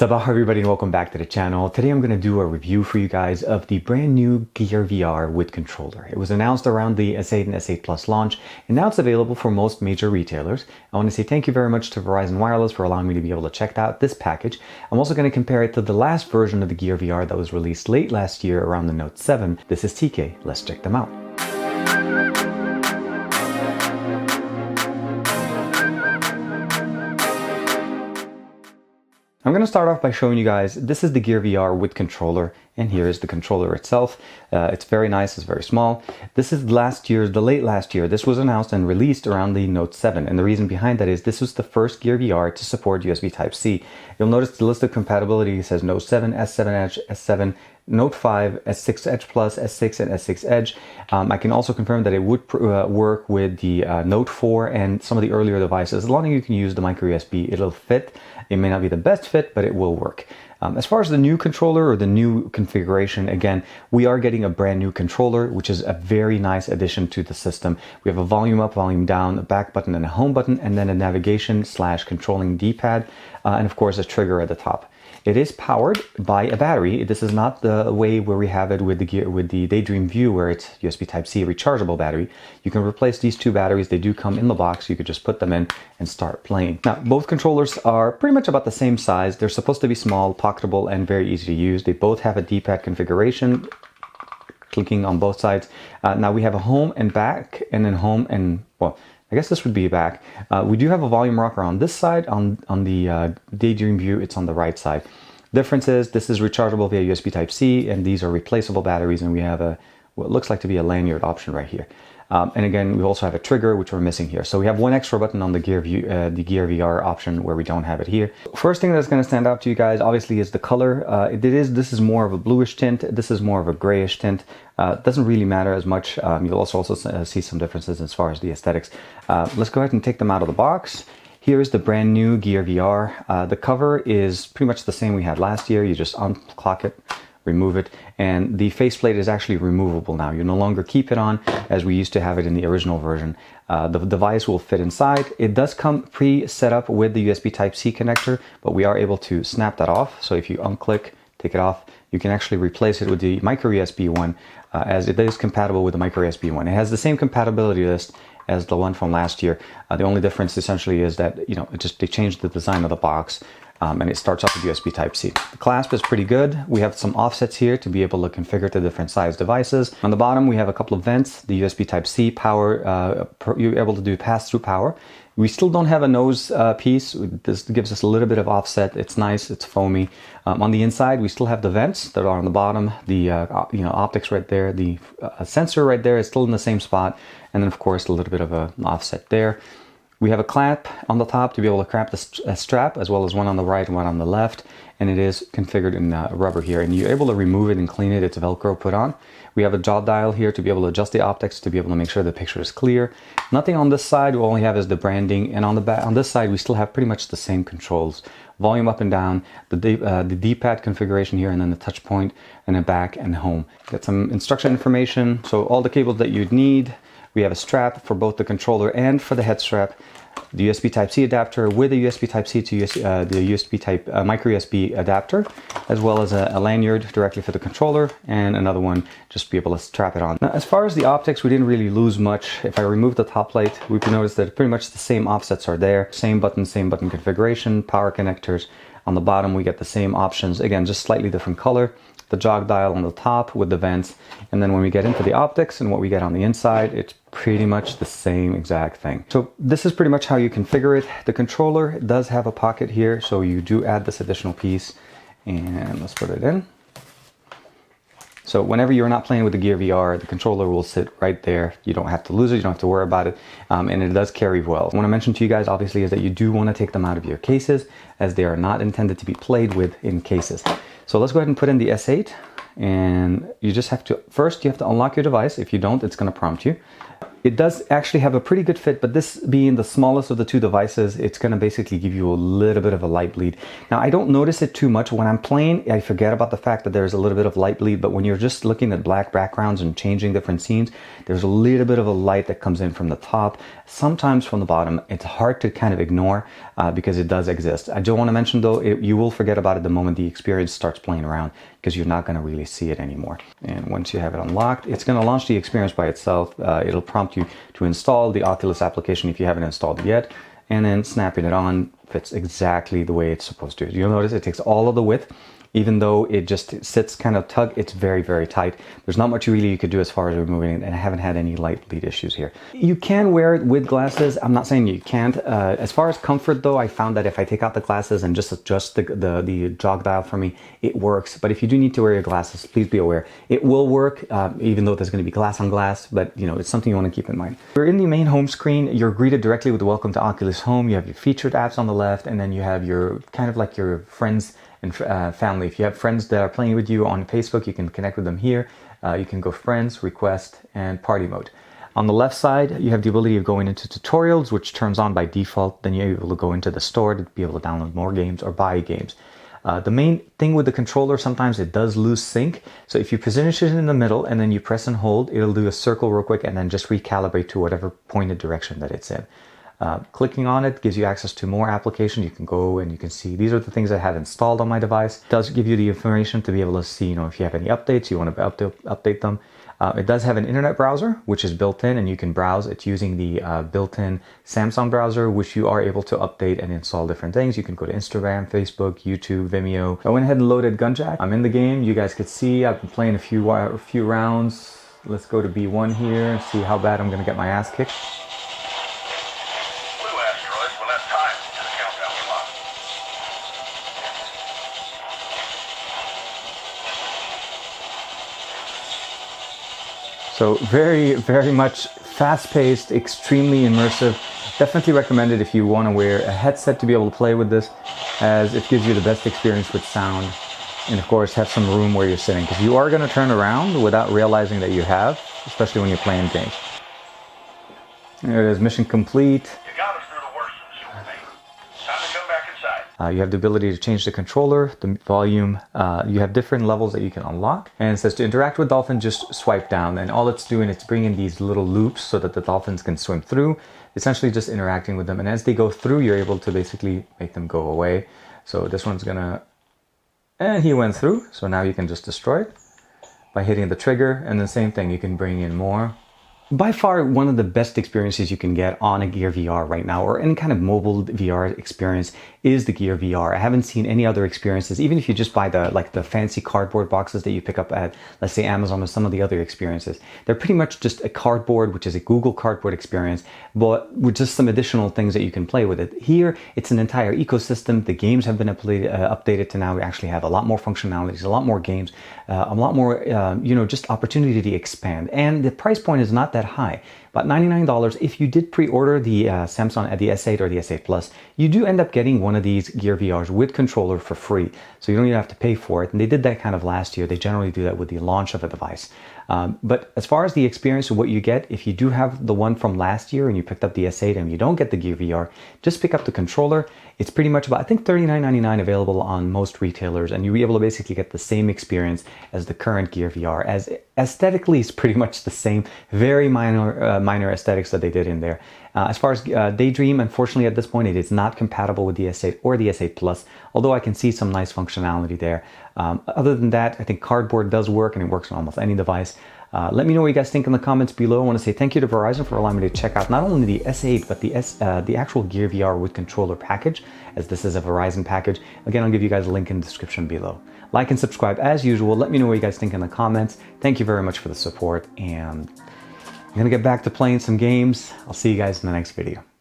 Sabah everybody and welcome back to the channel. Today I'm going to do a review for you guys of the brand new Gear VR with controller. It was announced around the S8 and S8 Plus launch and now it's available for most major retailers. I want to say thank you very much to Verizon Wireless for allowing me to be able to check out this package. I'm also going to compare it to the last version of the Gear VR that was released late last year around the Note 7. This is TK. Let's check them out. I'm going to start off by showing you guys, this is the Gear VR with controller, and here is the controller itself. It's very nice, it's very small. This is late last year, this was announced and released around the Note 7, and the reason behind that is this was the first Gear VR to support USB Type-C. You'll notice the list of compatibility says Note 7, S7 Edge, S7, Note 5, S6 Edge Plus, S6 and S6 Edge. I can also confirm that it would work with the Note 4 and some of the earlier devices. As long as you can use the micro USB, it'll fit. It may not be the best fit, but it will work. As far as the new controller or the new configuration, again, we are getting a brand new controller, which is a very nice addition to the system. We have a volume up, volume down, a back button and a home button, and then a navigation / controlling D-pad, and of course a trigger at the top. It is powered by a battery. This is not the way where we have it with the Daydream View, where it's USB Type-C rechargeable battery. You can replace these two batteries. They do come in the box. You could just put them in and start playing. Now, both controllers are pretty much about the same size. They're supposed to be small, pocketable, and very easy to use. They both have a D-pad configuration, clicking on both sides. Now we have a home and back, and then home and, well, I guess this would be back. We do have a volume rocker on this side. On the Daydream View, it's on the right side. Difference is this is rechargeable via USB Type-C, and these are replaceable batteries, and we have what looks like to be a lanyard option right here. And again, we also have a trigger, which we're missing here. So we have one extra button on the Gear VR option where we don't have it here. First thing that's going to stand out to you guys, obviously, is the color. This is more of a bluish tint. This is more of a grayish tint. Doesn't really matter as much. You'll also see some differences as far as the aesthetics. Let's go ahead and take them out of the box. Here is the brand new Gear VR. The cover is pretty much the same we had last year. You just unclock it, remove it, and the faceplate is actually removable now. You no longer keep it on as we used to have it in the original version. The device will fit inside. It does come pre-set up with the USB Type-C connector, but we are able to snap that off. So if you unclick, take it off, you can actually replace it with the micro USB one, as it is compatible with the micro USB one. It has the same compatibility list as the one from last year. The only difference essentially is that, you know, they changed the design of the box. And it starts off with USB Type-C. The clasp is pretty good. We have some offsets here to be able to configure the different size devices. On the bottom, we have a couple of vents, the USB Type-C power, you're able to do pass-through power. We still don't have a nose piece. This gives us a little bit of offset. It's nice, it's foamy. On the inside, we still have the vents that are on the bottom, the optics right there, the sensor right there is still in the same spot, and then of course a little bit of an offset there. We have a clamp on the top to be able to clamp the strap, as well as one on the right and one on the left, and it is configured in rubber here, and you're able to remove it and clean it. It's Velcro put on. We have a jog dial here to be able to adjust the optics, to be able to make sure the picture is clear. Nothing on this side. We only have is the branding, and on the back, on this side, we still have pretty much the same controls. Volume up and down, the D-pad configuration here, and then the touch point, and then back and home. Got some instruction information, so all the cables that you'd need. We have a strap for both the controller and for the head strap, the USB Type-C adapter with a USB Type-C to the USB Type micro USB adapter, as well as a lanyard directly for the controller, and another one just to be able to strap it on. Now, as far as the optics, we didn't really lose much. If I remove the top plate, we can notice that pretty much the same offsets are there. Same button configuration, power connectors. On the bottom, we get the same options. Again, just slightly different color. The jog dial on the top with the vents, and then when we get into the optics and what we get on the inside, it's pretty much the same exact thing. So this is pretty much how you configure it. The controller does have a pocket here, so you do add this additional piece, and let's put it in. So whenever you're not playing with the Gear VR, the controller will sit right there. You don't have to lose it, you don't have to worry about it, and it does carry well. What I want to mention to you guys, obviously, is that you do want to take them out of your cases, as they are not intended to be played with in cases. So let's go ahead and put in the S8, and you just have to, first you have to unlock your device. If you don't, it's going to prompt you. It does actually have a pretty good fit, but this being the smallest of the two devices, it's going to basically give you a little bit of a light bleed. Now, I don't notice it too much. When I'm playing, I forget about the fact that there's a little bit of light bleed, but when you're just looking at black backgrounds and changing different scenes, there's a little bit of a light that comes in from the top, sometimes from the bottom. It's hard to kind of ignore because it does exist. I do want to mention though, you will forget about it the moment the experience starts playing around, because you're not going to really see it anymore. And once you have it unlocked, it's going to launch the experience by itself. It'll prompt you to install the Oculus application if you haven't installed it yet, and then snapping it on fits exactly the way it's supposed to. You'll notice it takes all of the width. Even though it just sits kind of tug, it's very, very tight. There's not much really you could do as far as removing it, and I haven't had any light bleed issues here. You can wear it with glasses. I'm not saying you can't. As far as comfort though, I found that if I take out the glasses and just adjust the jog dial for me, it works. But if you do need to wear your glasses, please be aware. It will work, even though there's going to be glass on glass, but you know, it's something you want to keep in mind. You're in the main home screen. You're greeted directly with welcome to Oculus Home. You have your featured apps on the left, and then you have your kind of like your friends and family. If you have friends that are playing with you on Facebook, you can connect with them here. You can go friends, request, and party mode. On the left side, you have the ability of going into tutorials, which turns on by default. Then you're able to go into the store to be able to download more games or buy games. The main thing with the controller, sometimes it does lose sync. So if you position it in the middle and then you press and hold, it'll do a circle real quick and then just recalibrate to whatever pointed direction that it's in. Clicking on it gives you access to more applications. You can go and you can see these are the things I have installed on my device. It does give you the information to be able to see, you know, if you have any updates, you want to update them. It does have an internet browser, which is built in, and you can browse it using the built-in Samsung browser, which you are able to update and install different things. You can go to Instagram, Facebook, YouTube, Vimeo. I went ahead and loaded Gunjack. I'm in the game. You guys could see I've been playing a few rounds. Let's go to B1 here and see how bad I'm going to get my ass kicked. So very, very much fast-paced, extremely immersive. Definitely recommend it if you want to wear a headset to be able to play with this, as it gives you the best experience with sound. And of course, have some room where you're sitting, because you are going to turn around without realizing that you have, especially when you're playing games. There it is, mission complete. You got us through the worst of the storm, mate. Time to come back inside. You have the ability to change the controller, the volume. You have different levels that you can unlock. And it says to interact with dolphins, just swipe down. And all it's doing, it's bringing these little loops so that the dolphins can swim through. Essentially just interacting with them. And as they go through, you're able to basically make them go away. So this one's gonna... And he went through. So now you can just destroy it by hitting the trigger. And the same thing, you can bring in more. By far, one of the best experiences you can get on a Gear VR right now, or any kind of mobile VR experience, is the Gear VR. I haven't seen any other experiences, even if you just buy the fancy cardboard boxes that you pick up at, let's say, Amazon or some of the other experiences. They're pretty much just a cardboard, which is a Google Cardboard experience, but with just some additional things that you can play with it. Here, it's an entire ecosystem. The games have been updated to now we actually have a lot more functionalities, a lot more games, a lot more, just opportunity to expand. And the price point is not that high, about $99. If you did pre-order the Samsung the S8 or the S8 Plus, you do end up getting one of these Gear VRs with controller for free, so you don't even have to pay for it. And they did that kind of last year. They generally do that with the launch of a device. But as far as the experience of what you get, if you do have the one from last year and you picked up the S8 and you don't get the Gear VR, just pick up the controller. It's pretty much about, I think, $39.99 available on most retailers, and you'll be able to basically get the same experience as the current Gear VR. As aesthetically, it's pretty much the same, very minor aesthetics that they did in there. As far as Daydream, unfortunately at this point, it is not compatible with the S8 or the S8 Plus, although I can see some nice functionality there. Other than that, I think Cardboard does work, and it works on almost any device. Let me know what you guys think in the comments below. I want to say thank you to Verizon for allowing me to check out not only the S8, but the actual Gear VR with controller package, as this is a Verizon package. Again, I'll give you guys a link in the description below. Like and subscribe as usual. Let me know what you guys think in the comments. Thank you very much for the support, and I'm going to get back to playing some games. I'll see you guys in the next video.